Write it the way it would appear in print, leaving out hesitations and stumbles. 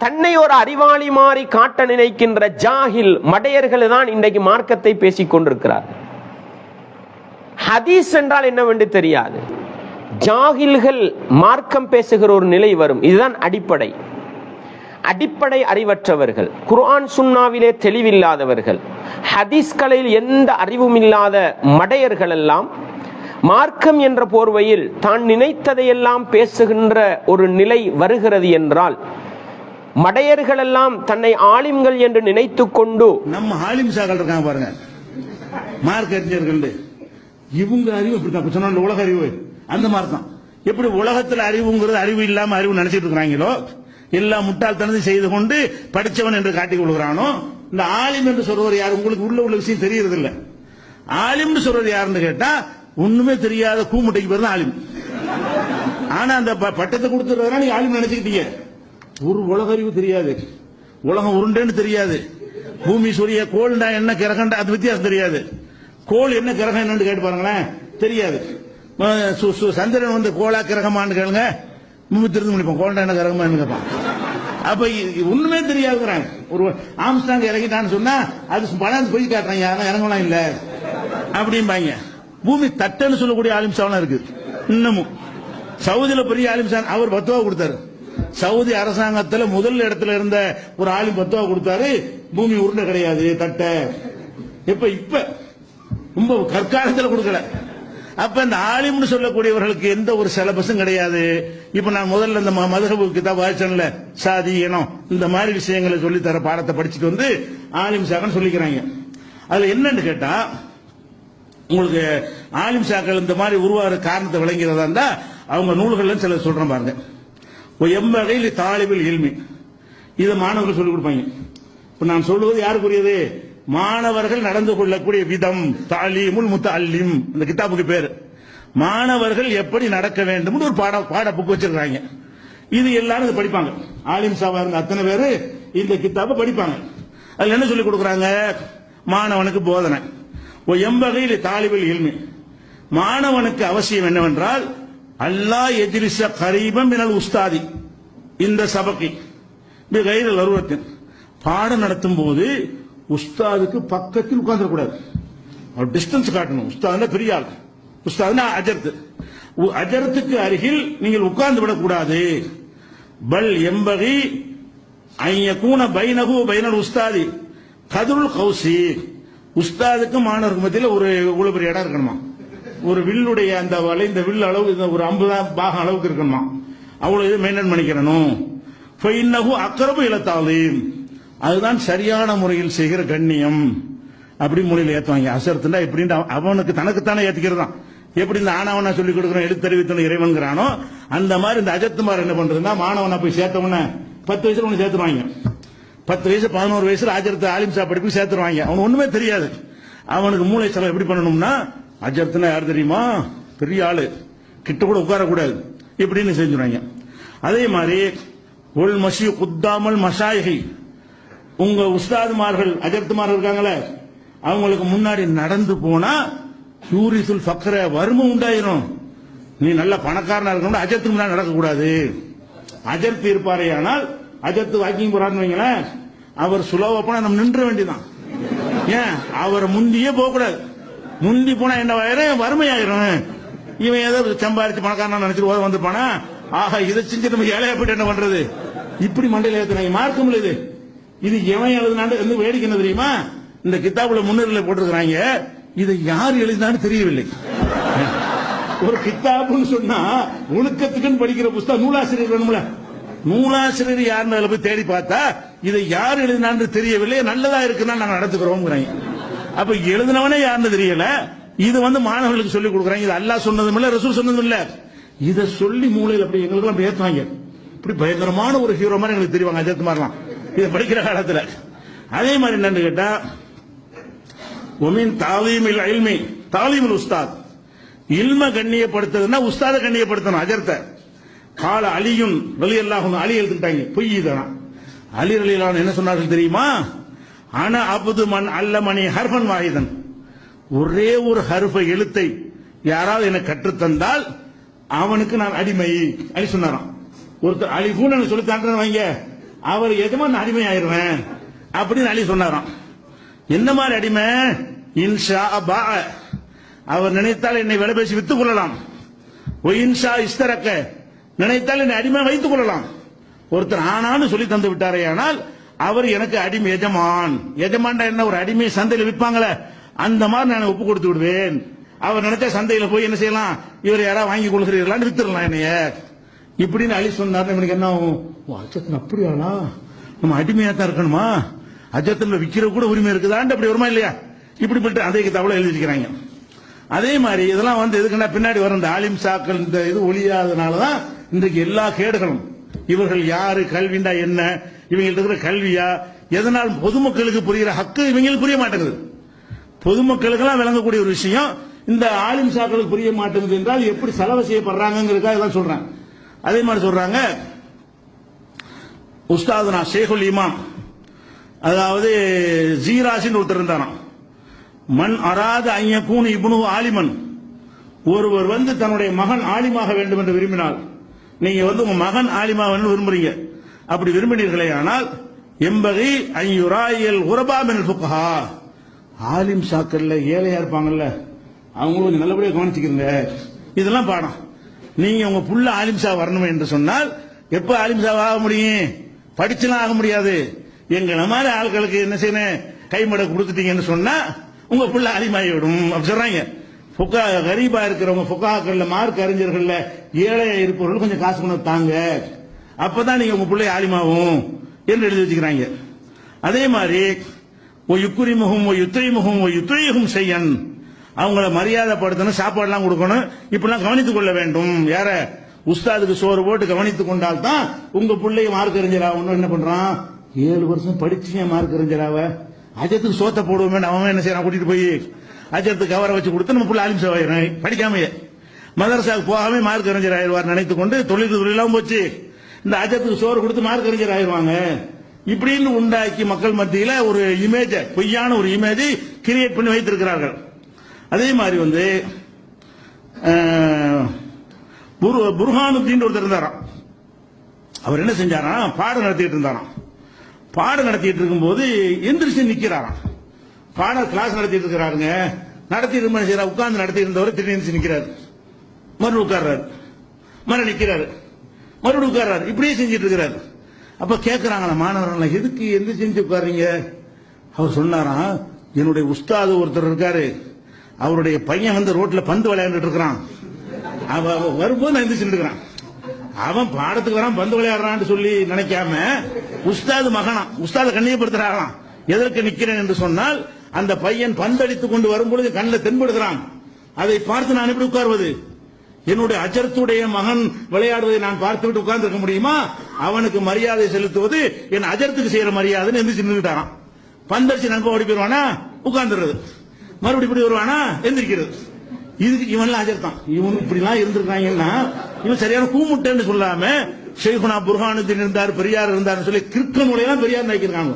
தன்னை ஒரு அறிவாளி மாறி காட்ட நினைக்கின்ற ஜாஹில் மடையர்கள் தான் இன்றைக்கு மார்க்கத்தை பேசிக் கொண்டிருக்கிறார். ஹதீஸ் என்றால் என்னவென்று தெரியாது. ஜாஹில்கள் மார்க்கம் பேசுகிற ஒரு நிலை வரும். இதுதான் அடிப்படை அறிவற்றவர்கள், குர்ஆன் சுன்னாவிலே தெளிவில்லாதவர்கள், ஹதீஸ்களில் எந்த அறிவும் இல்லாத மடையர்கள் எல்லாம் மார்க்கம் என்ற போர்வையில் தான் நினைத்ததையெல்லாம் பேசுகின்ற ஒரு நிலை வருகிறது என்றால், மடையர்கள் எல்லாம் தன்னை ஆலிம்கள் என்று நினைத்துக் கொண்டு நம்ம ஆலிம் சாக்கள் இருக்காங்க பாருங்க, மார்க் அறிஞர்கள், இவங்க அறிவு இப்படி சொன்ன உலக அறிவு அந்த மாதிரி தான். எப்படி உலகத்தில் அறிவுங்கிறது அறிவு இல்லாம அறிவு நினைச்சிட்டு இருக்கிறாங்களோ, எல்லா முட்டாள்தனத்தை செய்து கொண்டு படிச்சவன் என்று காட்டிக் கொள்கிறானோ, இந்த ஆலிம் என்று சொல்றவர் யார்? உங்களுக்கு உள்ள விஷயம் தெரியறது இல்ல. ஆலிம் சொல்றது யாருன்னு கேட்டா, ஒண்ணுமே தெரியாத கூமுட்டைக்கு பேர் தான் ஆலிம். ஆனா அந்த பட்டத்தை கொடுத்துறதுனா நீங்க ஆலிம் நினைச்சுக்கிட்டீங்க. ஒரு உலக அறிவு தெரியாது, உலகம் உருண்டேன்னு தெரியாது, பூமி சூரிய கோள்டா என்ன கிரகண்டா அது வித்தியாசம் தெரியாது, கோள் என்ன கிரகம் என்னன்னு கேட்டு பாருங்களேன், தெரியாது. சந்திரன் வந்து கோளா கிரகமான்னு கேளுங்க, திருந்து முடிப்போம், கோள்டா என்ன கிரகமா கேட்பான். அப்ப ஒண்ணுமே தெரியாதுங்கிறாங்க. ஒரு ஆம்ஸ்டாங் இறங்கிட்டான்னு சொன்னா அது பணம் போய் காட்டுறாங்க, ஆனா இறங்கலாம் இல்ல அப்படிம்பாங்க. பூமி தட்டன்னு சொல்லக்கூடிய ஆலிம்சாவெல்லாம் இருக்கு இன்னமும். சவுதியில பெரிய ஆலிம்சான் அவர் 10 ரூபா கொடுத்தாரு. சவுதி அரசாங்கத்தில் முதல் இடத்துல இருந்த ஒரு ஆலிம் 10 ரூபா கொடுத்தாரு. பூமி உருண்டை கிடையாது, தட்ட. இப்ப ரொம்ப கற்காலத்தில் கொடுக்கல. அப்ப இந்த ஆலிம்னு சொல்லக்கூடியவர்களுக்கு எந்த ஒரு சிலபஸும் கிடையாது. இப்ப நான் முதல்ல இந்த மதுஹப் கிதாப் வாசிச்சேன்ல, சாதி இனம் இந்த மாதிரி விஷயங்களை சொல்லி தர பாடத்தை படிச்சுட்டு வந்து ஆலிம் சாக்கன்னு சொல்லிக்கிறாங்க. அதுல என்னன்னு கேட்டா, உங்களுக்கு ஆலிம் சாக்கள் இந்த மாதிரி உருவாகிற காரணத்தை விளங்கிறதா இருந்தா அவங்க நூல்கள் சில சொல்றேன் பாருங்க. எம்பகையில் தாலிபில் இல்மி, இதை மாணவர்கள் சொல்லிக் கொடுப்பாங்க. இப்ப நான் சொல்லுவது யாருக்குரியது? மாணவர்கள் நடந்து கொள்ளக்கூடிய விதம். தாலீமுல் முத்தஅல்லிம் இந்த கிதாபுக்கு பேரு. மாணவர்கள் எப்படி நடக்க வேண்டும் ஒரு பாட புக் வச்சிருக்காங்க. இது எல்லாரும் படிப்பாங்க. ஆலிம் சாவா இருந்த அத்தனை பேரு இந்த கிதாபை படிப்பாங்க. அதுல என்ன சொல்லிக் கொடுக்குறாங்க? மாணவனுக்கு போதனை. எம்பகையில் தாலிபில் இல்மி, மாணவனுக்கு அவசியம் என்னவென்றால், அல்லாஹ் எஜ்லிஸ கரீபம் மினல் உஸ்தாதி இந்த சபகி பிகைரில் லரூரத்தின், பாடம் நடத்தும் போது உஸ்தாதுக்கு பக்கத்தில் உட்கார்ந்துடக்கூடாது, ஒரு டிஸ்டன்ஸ் காட்டணும். உஸ்தாதுனா பெரிய ஆள், உஸ்தாதுனா அஜர்த்து, அஜர்த்துக்கு அருகில் நீங்கள் உட்கார்ந்து விடக்கூடாது. பல் எம்பகி ஐயக்கூன பைனகு பைனல் உஸ்தாதி கதுருல் கௌசி, உஸ்தாதுக்கு மாணவருக்கு மத்தியில் ஒரு இவ்வளவு பெரிய இடம் இருக்கணுமா, ஒரு வில்லுடைய அந்த வளைந்த வில் அளவு ஒரு 50 பாகம் அளவுக்கு இருக்கணுமா, அவ்வளவு இது மெயின்டைன் பண்ணிக்கிறணும். அக்கரபு இலத்தாலீம், அதுதான் சரியான முறையில் செய்கிற கண்ணியம். அப்படி மொழியில் ஏத்துவாங்க. அசர்த்துண்டா எப்படின்னு அவனுக்கு தனக்குத்தானே ஏத்துக்கிறது தான். எப்படி இந்த ஆணவனா சொல்லிக் கொடுக்குறோம் எழுத்தறிவித்தன இறைவன்கிறானோ அந்த மாதிரி இந்த அஜத்துமார் என்ன பண்றதுன்னா, மாணவனை போய் சேர்த்தவன 10 வயசுல ஒண்ணு சேர்த்துருவாங்க. 10 வயசு 11 வயசுல அஜர்த்து ஆலிம் சாப் படிப்பு சேர்த்துருவாங்க. அவனுக்கு ஒண்ணுமே தெரியாது. அவனுக்கு மூளை செலவு எப்படி பண்ணணும்னா, அஜர்த்துனா யார் தெரியுமா? பெரிய ஆளு, கிட்ட கூட உட்காரக்கூடாது இப்படின்னு செஞ்சுருவாங்க. அதே மாதிரி ஒல் மஷி குத்தாமல் மஷாயகி, உங்க உஸ்தாதுமார்கள் அஜர்த்துமார்கள் இருக்காங்களே, அவங்களுக்கு முன்னாடி நடந்து போனா யூரிசுல் ஃபக்ர, வறுமை உண்டாயிரும். நீ நல்ல பணக்காரனா இருக்கணும், அஜர்த்து முன்னாடி நடக்கக்கூடாது. அஜர்த்து இருப்பாரே, ஆனால் அஜர்த்து வாக்கிங் போறாருன்னு வைங்களேன், அவர் சுலோவா போனா நம்ம நின்ற வேண்டியதான். ஏன் அவரை முந்தியே போக கூடாது. முந்தி போனா என்ன ஆயிரும்? வறுமையாயிரும். இவன் ஏதோ சம்பாரிச்சு பணக்காரனா நினைச்சிட்டு வந்துருப்பானா, ஆஹா இதை செஞ்சு நம்ம ஏழையா போயிட்டு என்ன பண்றது, இப்படி மண்டையில ஏத்துறாங்க. மார்க்கம் இது. இது எவன் எழுதினாண்டு வேடிக்கை என்ன தெரியுமா? இந்த கிதாபுல முன்னிலையில போட்டிருக்கிறாங்க. இதை யார் எழுதினான்னு தெரியவில்லை. ஒரு கிதாபுன்னு சொன்னா ஒழுக்கத்துக்குன்னு படிக்கிற புத்தகம் நூலாசிரியர் வேணும்ல, நூலாசிரியர் யாருன்னு போய் தேடி பார்த்தா இதை யார் எழுதினான்னு தெரியவில்லை, நல்லதா இருக்குன்னா நாங்க நடத்துக்கிறோம். அப்ப எழுதினவனே யாருன்னு தெரியல. இது மாணவர்களுக்கு சொல்லிக் கொடுக்குறாங்க. இது அல்லாஹ் சொன்னதும் இல்ல, ரசூல் சொன்னதும் இல்ல. இதை சொல்லி மூலையில் அப்படி எங்களுக்கு எல்லாம் ஏத்துவாங்க. இப்படி பயங்கரமான ஒரு ஹீரோ மாதிரி எங்களுக்கு தெரிவாங்க அஜத் மாதிரிலாம் இதை படிக்கிற காலத்துல. அதே மாதிரி என்னன்னு கேட்டா, ஒமின் தாலீமில் இல்மி தாலீமுல் உஸ்தாத், இல்ம கண்ணியப்படுத்துறதுன்னா உஸ்தாத கண்ணியப்படுத்தணும். அஜர்த்த கால அலியும் ரலியல்லாஹு அன்ஹு, அலி எழுதிட்டாங்க பொய் இதெல்லாம். அலி ரலியல்லாஹு என்ன சொன்னார்கள் தெரியுமா? ஆனா அபுது மன் அல்லமணி ஹர்ஃபன் வாஹிதன், ஒரே ஒரு ஹர்ஃபை எழுத்தை யாராவது எனக்கு கற்றுத்தந்தால் அவனுக்கு நான் அடிமை. அலி சொன்னாராம். ஒருத்தர் அலிஃபூன்னு சொல்லி தாண்டன்னு வைங்க, அவர் எஜமான் அடிமை ஆயிருவேன் அப்படின்னு அலி சொன்னாராம். என்ன மாதிரி அடிமை? இன்ஷா பா, அவர் நினைத்தால் என்னை விலை பேசி வித்துக் கொள்ளலாம். இன்ஷா இஸ்தரக்க, நினைத்தால் என்னை அடிமை வைத்துக் கொள்ளலாம். ஒருத்தர் ஆனான்னு சொல்லி தந்து விட்டாரே, ஆனால் அவர் எனக்கு அடிமை எஜமான். எஜமான்டா என்ன? ஒரு அடிமை சந்தையில் விற்பாங்களே, அந்த மாதிரி நான் ஒப்பு கொடுத்து விடுவேன். அவர் நினைச்சா சந்தையில் போய் என்ன செய்யலாம், இவர் யாராவது வாங்கி கொள்கிறீர்களான்னு வித்துடலாம் என்னைய இப்படின்னு அலி சொன்னார். இவனுக்கு என்ன ஆகும்? அஜத்தன் அப்படியானா, நம்ம அடிமையா தான் இருக்கணுமா? அஜத்துல விக்கிற கூட உரிமை இருக்குதான்னு அப்படி வருமா இல்லையா? இப்படிப்பட்ட அதே தவளை எழுதி வச்சுக்கிறாங்க. அதே மாதிரி இதெல்லாம் எதுக்குன்னா பின்னாடி வர இந்த ஆலிம் சாக்கள் இந்த இது ஒழியாதனாலதான் இன்றைக்கு எல்லா கேடுகளும். இவர்கள் யாரு, கல்விண்டா என்ன, இவங்கள்ட்ட இருக்கிற கல்வியா, எதனால் பொதுமக்களுக்கு புரிகிற ஹக்கு இவங்களுக்கு புரிய மாட்டேங்குது. பொதுமக்களுக்கெல்லாம் விளங்கக்கூடிய ஒரு விஷயம் இந்த ஆலிம் சாக்களுக்கு புரிய மாட்டேங்குது என்றால் எப்படி செலவு செய்யப்படுறாங்கிறதுக்காக எல்லாம் சொல்றேன். அதே மாதிரி சொல்றாங்க, உஸ்தாதுனா ஷேகுல் இமாம், அதாவது ஜீராசின்னு ஒருத்தர் இருந்தாராம். மண் அராத ஐயக்கூன் இப்னு ஆலிமன், ஒருவர் தன்னுடைய மகன் ஆலிமாக வேண்டும் என்று விரும்பினால், நீங்க உங்க மகன் ஆலிமா விரும்புறீங்க, அப்படி விரும்பினீர்களே ஆனால் எம்பகை ஐயுராயல் உரபா மினல் ஃபுகஹா, ஆலிம் சாக்கல்ல ஏழையா இருப்பாங்கல்ல, அவங்களும் கொஞ்சம் நல்லபடியா கவனிச்சுக்கிறீங்க. இதெல்லாம் பாடம். நீங்க உங்க புள்ள ஆலிம்சா வரணும் என்று சொன்னால் எப்ப ஆலிம்சா ஆக முடியும்? படிச்சுலாம் ஆக முடியாது. எங்களை மாதிரி ஆட்களுக்கு என்ன செய்யணும், கைமடை கொடுத்துட்டீங்கன்னு சொன்னா உங்க புள்ள ஆலிமாயிடும் அப்படி சொல்றாங்க. ஃபுகா கரீபா இருக்கிறவங்க, ஃபுகாக்கள்ல மார்க் அறிஞர்கள்ல ஏழையா இருப்பவர்கள் கொஞ்சம் காசு கொண்டு தாங்க, அப்பதான் நீங்க உங்க பிள்ளை ஆலிமாவும் என்று எழுதி வச்சுக்கிறாங்க. அதே மாதிரி யுக்குரிமுகும் யுத்ரிமுகும் யுத்ரியும் செய்யன், அவங்கள மரியாதைப்படுத்தணும், சாப்பாடுலாம் கொடுக்கணும், இப்பெல்லாம் கவனித்துக் கொள்ள வேண்டும். யார? உஸ்தாதுக்கு சோறு போட்டு கவனித்துக் கொண்டால் தான் உங்க பிள்ளைய மார்க் அறிஞராக. என்ன பண்றான்? 7 வருஷம் படிச்சு மார்க் அறிஞராவ, அஜத்துக்கு சோத்த போடுவோம், அவன் என்ன செய்யறான், கூட்டிட்டு போய் அஜத்துக்கு கவரை வச்சு கொடுத்து நம்ம பிள்ளை ஆலிம்சா ஆயிரும். படிக்காமையே மதரசாவுக்கு போகாம மார்க் அறிஞர் ஆயிடுவார் நினைத்து கொண்டு தொழிலாம் போச்சு, இந்த அஜத்துக்கு சோறு கொடுத்து மார்க் அறிஞர் ஆயிடுவாங்க. இப்படின்னு உண்டாக்கி மக்கள் மத்தியில ஒரு இமேஜ், பொய்யான ஒரு இமேஜை கிரியேட் பண்ணி வைத்திருக்கிறார்கள். அதே மாதிரி புர்ஹானுத்தீன் ஒருத்தர் இருந்தாராம். அவர் என்ன செஞ்சாராம், பாடம் நடத்திட்டு இருந்தாராம். பாடம் நடத்திட்டு இருக்கும்போது எந்திரிச்சு நிக்கிறாராம். பாடம் கிளாஸ் நடத்திட்டு இருக்கிறாருங்க, நடத்திட்டு உட்கார்ந்து நடத்திட்டு இருந்தவர் திடீர்னு நிக்கிறாரு, மறுபடியும் உட்கார்றாரு, மறுபடியும் நிக்கிறாரு, மறுபடியும் உட்கார்றாரு, இப்படியே செஞ்சிட்டு இருக்கிறாரு. அப்ப கேட்கிறாங்களா மாணவர்கள், எதுக்கு எந்திரிச்சு உட்கார்றீங்க? அவர் சொன்னாராம், என்னுடைய உஸ்தாது ஒருத்தர் இருக்காரு, அவருடைய பையன் ரோட்ல பந்து விளையாண்டுட்டு இருக்கிறான், அவன் வரும்போது நான் எந்திரிச்சு இருக்கிறான், அவன் பாடத்துக்கு வரான் பந்து விளையாடுறான்னு சொல்லி நினைக்காம உஸ்தாது மகனா, உஸ்தாத கண்ணியப்படுத்துறாங்களாம். எதற்கு நிக்கிறேன் என்று சொன்னால், அந்த பையன் பந்தடித்துக் கொண்டு வரும்பொழுது கண்ணில் தென்படுகிறான், அதை பார்த்து நான் எப்படி உட்கார்வது? என்னுடைய அஜர்த்துடைய மகன் விளையாடுவதை நான் பார்த்துவிட்டு உட்கார்ந்து இருக்க முடியுமா? அவனுக்கு மரியாதை செலுத்துவது என் அஜர்த்துக்கு செய்யற மரியாதைன்னு எந்திரிச்சு நின்றுட்டாராம். பந்தடிச்சு நண்பன் ஓடி போயிருவானா, உட்கார்ந்துறது, மறுபடியும் இப்படி வருவானா, எந்திரிக்கிறது. இதுக்கு இவன்லாம் அஜர்த்தான். இவன் இப்படி எல்லாம் இருந்திருக்காங்கன்னா இவன் சரியான கூமுட்டேன்னு சொல்லாம ஷேகுனா புர்ஹானுத்தீன் இருந்தார், பெரியார் இருந்தார் சொல்லி கிறுக்க நுழையெல்லாம் பெரியார் நினைக்கிறாங்க.